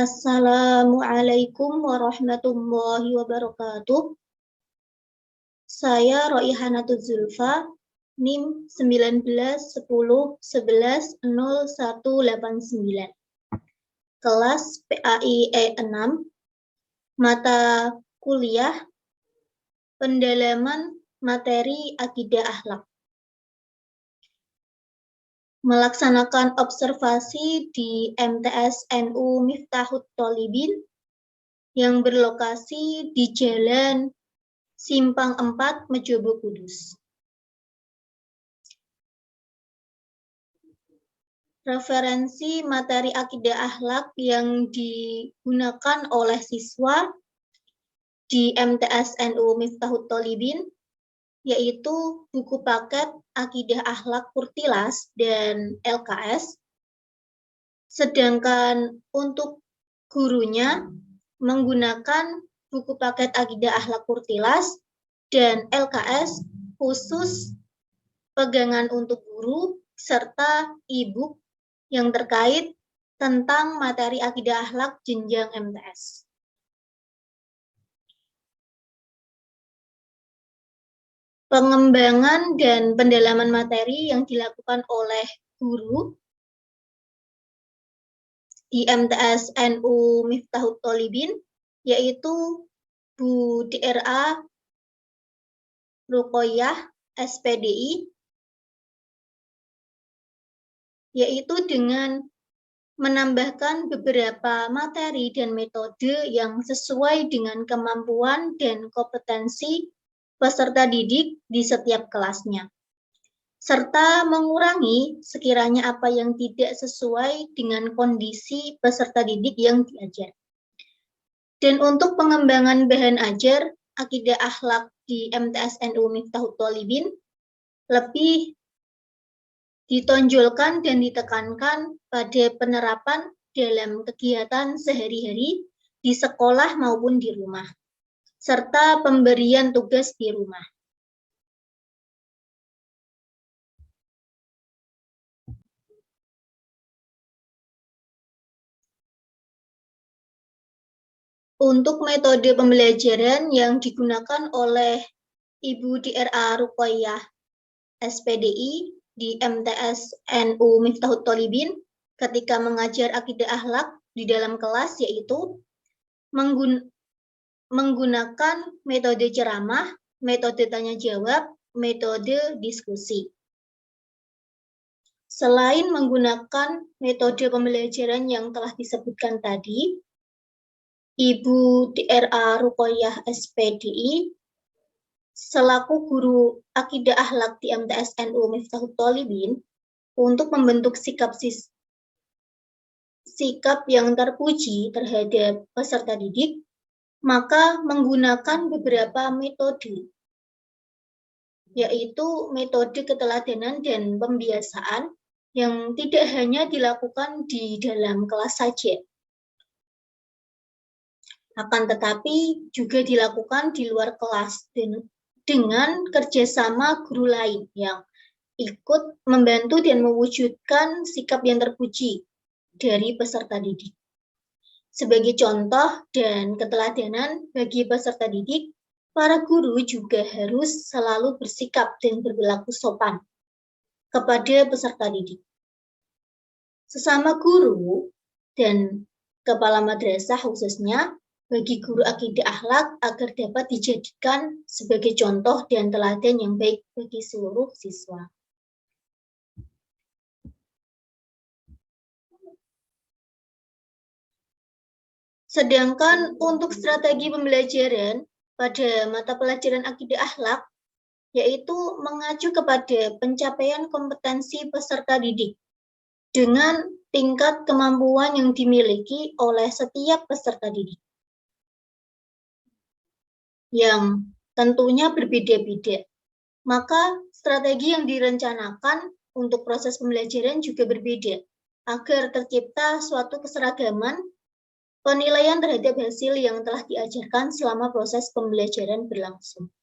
Assalamualaikum warahmatullahi wabarakatuh. Saya Roihanatul Zulfa, NIM 1910110189. Kelas PAI E6, mata kuliah pendalaman materi akidah akhlak. Melaksanakan observasi di MTS NU Miftahut Tholibin yang berlokasi di Jalan Simpang 4, Mejobo, Kudus. Referensi materi akidah akhlak yang digunakan oleh siswa di MTS NU Miftahut Tholibin yaitu buku paket Akidah Akhlak Kurtilas dan LKS. Sedangkan untuk gurunya menggunakan buku paket Akidah Akhlak Kurtilas dan LKS khusus pegangan untuk guru serta e-book yang terkait tentang materi akidah akhlak jenjang MTS. Pengembangan dan pendalaman materi yang dilakukan oleh guru di MTS NU Miftahut Tholibin yaitu Bu DRA Ruqoyah SPDI, yaitu dengan menambahkan beberapa materi dan metode yang sesuai dengan kemampuan dan kompetensi peserta didik di setiap kelasnya, serta mengurangi sekiranya apa yang tidak sesuai dengan kondisi peserta didik yang diajar. Dan untuk pengembangan bahan ajar akidah akhlak di MTS NU Miftahut Tholibin lebih ditonjolkan dan ditekankan pada penerapan dalam kegiatan sehari-hari di sekolah maupun di rumah, serta pemberian tugas di rumah. Untuk metode pembelajaran yang digunakan oleh Ibu DRA Ruqoyah SPDI di MTS NU Miftahut Tholibin ketika mengajar akidah akhlak di dalam kelas yaitu menggunakan metode ceramah, metode tanya jawab, metode diskusi. Selain menggunakan metode pembelajaran yang telah disebutkan tadi, Ibu DRA Ruqoyah SPDI selaku guru akidah akhlak di MTS NU Miftahut Tholibin untuk membentuk sikap yang terpuji terhadap peserta didik, maka menggunakan beberapa metode, yaitu metode keteladanan dan pembiasaan yang tidak hanya dilakukan di dalam kelas saja, akan tetapi juga dilakukan di luar kelas dengan kerjasama guru lain yang ikut membantu dan mewujudkan sikap yang terpuji dari peserta didik. Sebagai contoh dan keteladanan bagi peserta didik, para guru juga harus selalu bersikap dan berlaku sopan kepada peserta didik. Sesama guru dan kepala madrasah khususnya bagi guru akidah akhlak agar dapat dijadikan sebagai contoh dan teladan yang baik bagi seluruh siswa. Sedangkan untuk strategi pembelajaran pada mata pelajaran akidah akhlak, yaitu mengacu kepada pencapaian kompetensi peserta didik dengan tingkat kemampuan yang dimiliki oleh setiap peserta didik, yang tentunya berbeda-beda. Maka strategi yang direncanakan untuk proses pembelajaran juga berbeda, agar tercipta suatu keseragaman penilaian terhadap hasil yang telah diajarkan selama proses pembelajaran berlangsung.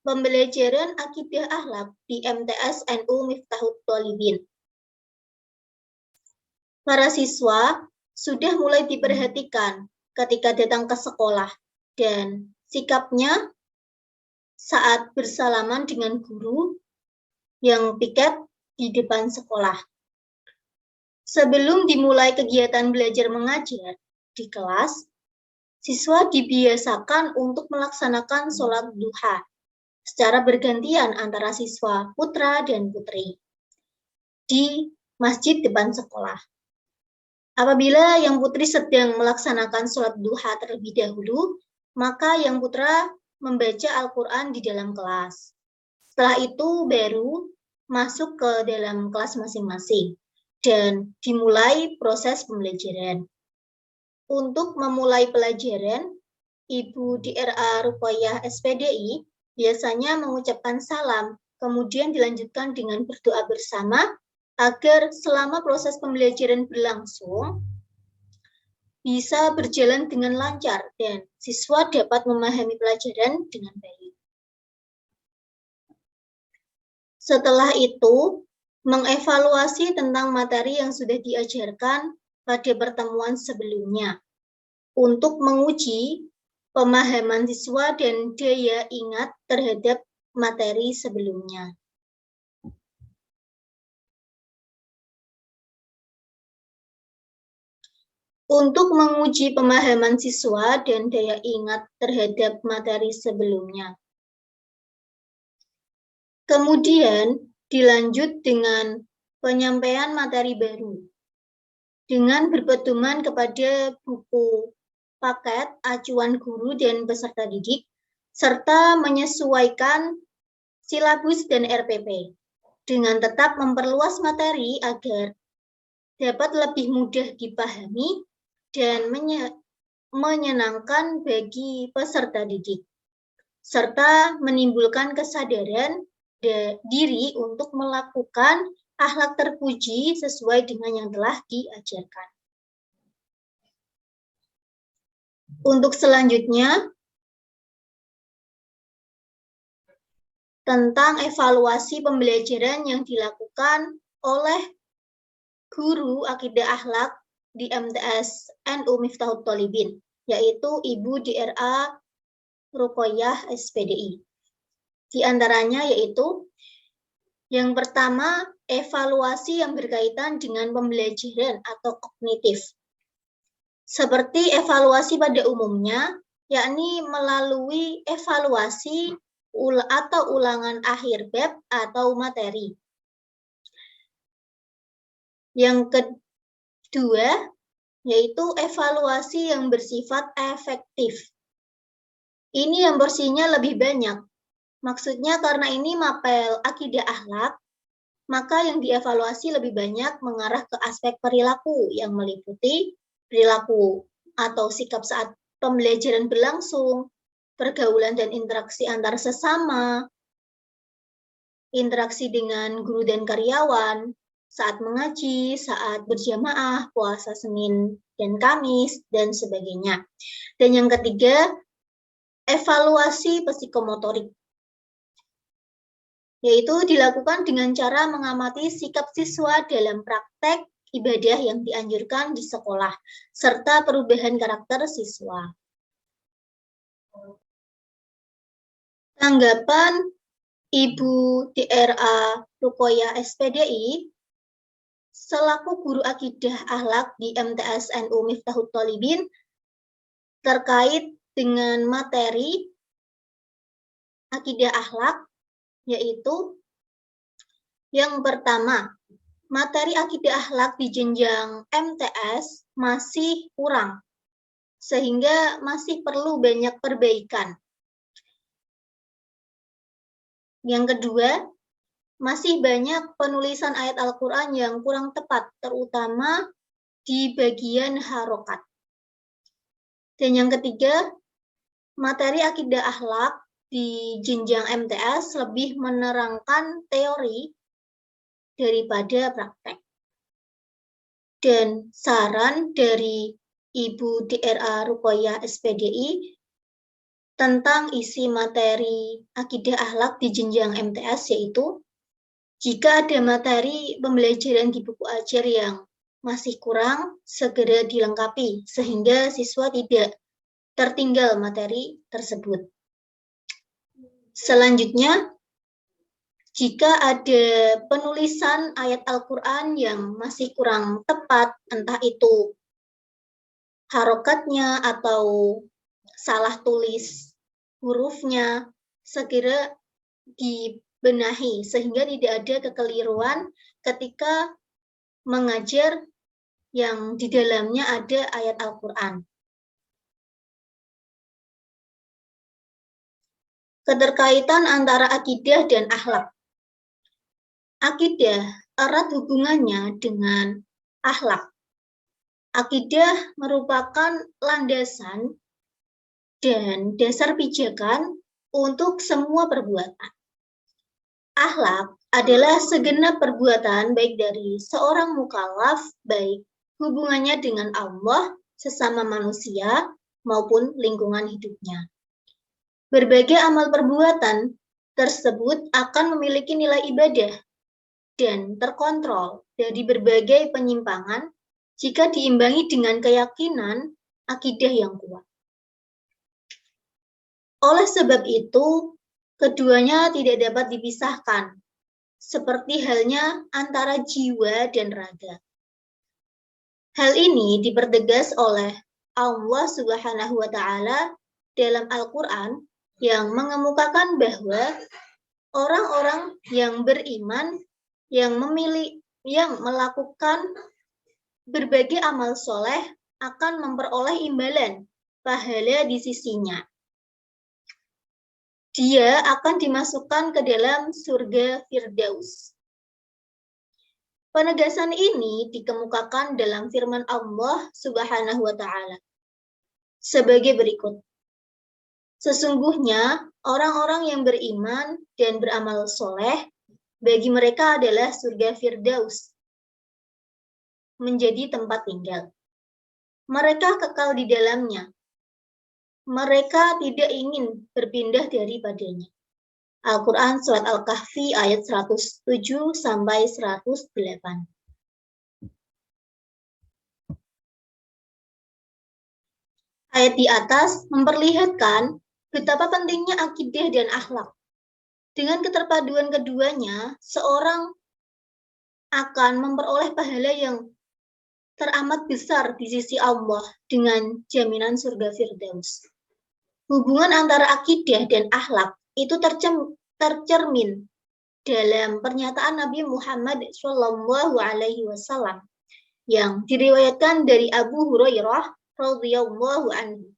pembelajaran akidah akhlak di MTS NU Miftahut Thalibin. Para siswa sudah mulai diperhatikan ketika datang ke sekolah dan sikapnya saat bersalaman dengan guru yang piket di depan sekolah. Sebelum dimulai kegiatan belajar mengajar di kelas, siswa dibiasakan untuk melaksanakan sholat duha secara bergantian antara siswa putra dan putri di masjid depan sekolah. Apabila yang putri sedang melaksanakan sholat duha terlebih dahulu, maka yang putra membaca Al-Quran di dalam kelas. Setelah itu baru masuk ke dalam kelas masing-masing dan dimulai proses pembelajaran. Untuk memulai pelajaran, Ibu DRA Ruqayyah SPDI biasanya mengucapkan salam, kemudian dilanjutkan dengan berdoa bersama agar selama proses pembelajaran berlangsung bisa berjalan dengan lancar dan siswa dapat memahami pelajaran dengan baik. Setelah itu, mengevaluasi tentang materi yang sudah diajarkan pada pertemuan sebelumnya untuk menguji pemahaman siswa dan daya ingat terhadap materi sebelumnya. Untuk menguji pemahaman siswa dan daya ingat terhadap materi sebelumnya. Kemudian dilanjut dengan penyampaian materi baru dengan berpedoman kepada buku paket acuan guru dan peserta didik, serta menyesuaikan silabus dan RPP, dengan tetap memperluas materi agar dapat lebih mudah dipahami dan menyenangkan bagi peserta didik, serta menimbulkan kesadaran diri untuk melakukan akhlak terpuji sesuai dengan yang telah diajarkan. Untuk selanjutnya, tentang evaluasi pembelajaran yang dilakukan oleh guru akidah akhlak di MTS NU Miftahut Thalibin, yaitu Ibu DRA Ruqayyah SPDI. Di antaranya yaitu yang pertama, evaluasi yang berkaitan dengan pembelajaran atau kognitif. Seperti evaluasi pada umumnya, yakni melalui evaluasi atau ulangan akhir bab atau materi. Yang kedua, yaitu evaluasi yang bersifat efektif. Ini yang porsinya lebih banyak. Maksudnya karena ini mapel akidah akhlak, maka yang dievaluasi lebih banyak mengarah ke aspek perilaku yang meliputi perilaku atau sikap saat pembelajaran berlangsung, pergaulan dan interaksi antar sesama, interaksi dengan guru dan karyawan, saat mengaji, saat berjamaah, puasa Senin dan Kamis, dan sebagainya. Dan yang ketiga, evaluasi psikomotorik, yaitu dilakukan dengan cara mengamati sikap siswa dalam praktek ibadah yang dianjurkan di sekolah, serta perubahan karakter siswa. Tanggapan Ibu DRA Ruqayyah SPDI, selaku guru akidah akhlak di MTS NU Miftahut Thalibin, terkait dengan materi akidah akhlak, yaitu yang pertama, materi akidah akhlak di jenjang MTS masih kurang, sehingga masih perlu banyak perbaikan. Yang kedua, masih banyak penulisan ayat Al-Quran yang kurang tepat, terutama di bagian harokat. Dan yang ketiga, materi akidah akhlak di jenjang MTS lebih menerangkan teori daripada praktek. Dan saran dari Ibu DRA Ruqayyah SPDI, tentang isi materi akidah akhlak di jenjang MTS, yaitu jika ada materi pembelajaran di buku ajar yang masih kurang, segera dilengkapi sehingga siswa tidak tertinggal materi tersebut. Selanjutnya, jika ada penulisan ayat Al-Quran yang masih kurang tepat, entah itu harokatnya atau salah tulis hurufnya, segera dibenahi sehingga tidak ada kekeliruan ketika mengajar yang di dalamnya ada ayat Al-Quran. Keterkaitan antara akidah dan akhlak. Akidah erat hubungannya dengan akhlak. Akidah merupakan landasan dan dasar pijakan untuk semua perbuatan. Akhlak adalah segenap perbuatan baik dari seorang mukallaf, baik hubungannya dengan Allah, sesama manusia, maupun lingkungan hidupnya. Berbagai amal perbuatan tersebut akan memiliki nilai ibadah dan terkontrol dari berbagai penyimpangan jika diimbangi dengan keyakinan akidah yang kuat. Oleh sebab itu, keduanya tidak dapat dipisahkan, seperti halnya antara jiwa dan raga. Hal ini dipertegas oleh Allah Subhanahu wa Ta'ala dalam Al-Quran yang mengemukakan bahwa orang-orang yang beriman yang melakukan berbagai amal soleh akan memperoleh imbalan pahala di sisinya. Dia akan dimasukkan ke dalam surga Firdaus. Penegasan ini dikemukakan dalam firman Allah Subhanahu wa Ta'ala sebagai berikut. Sesungguhnya orang-orang yang beriman dan beramal soleh, bagi mereka adalah surga Firdaus menjadi tempat tinggal. Mereka kekal di dalamnya. Mereka tidak ingin berpindah daripadanya. Al-Quran Surat Al-Kahfi ayat 107 sampai 108. Ayat di atas memperlihatkan betapa pentingnya akidah dan akhlak. Dengan keterpaduan keduanya, seorang akan memperoleh pahala yang teramat besar di sisi Allah dengan jaminan surga Firdaus. Hubungan antara akidah dan akhlak itu tercermin dalam pernyataan Nabi Muhammad SAW yang diriwayatkan dari Abu Hurairah radhiyallahu anhu,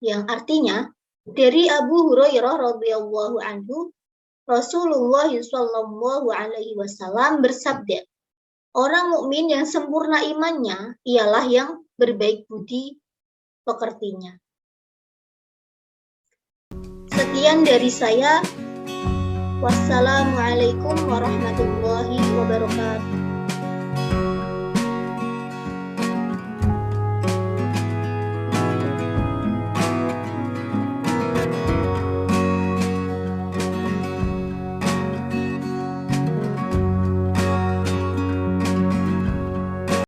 yang artinya dari Abu Hurairah radhiyallahu anhu, Rasulullah SAW bersabda, orang mukmin yang sempurna imannya ialah yang berbaik budi pekertinya. Sekian dari saya. Wassalamualaikum warahmatullahi wabarakatuh.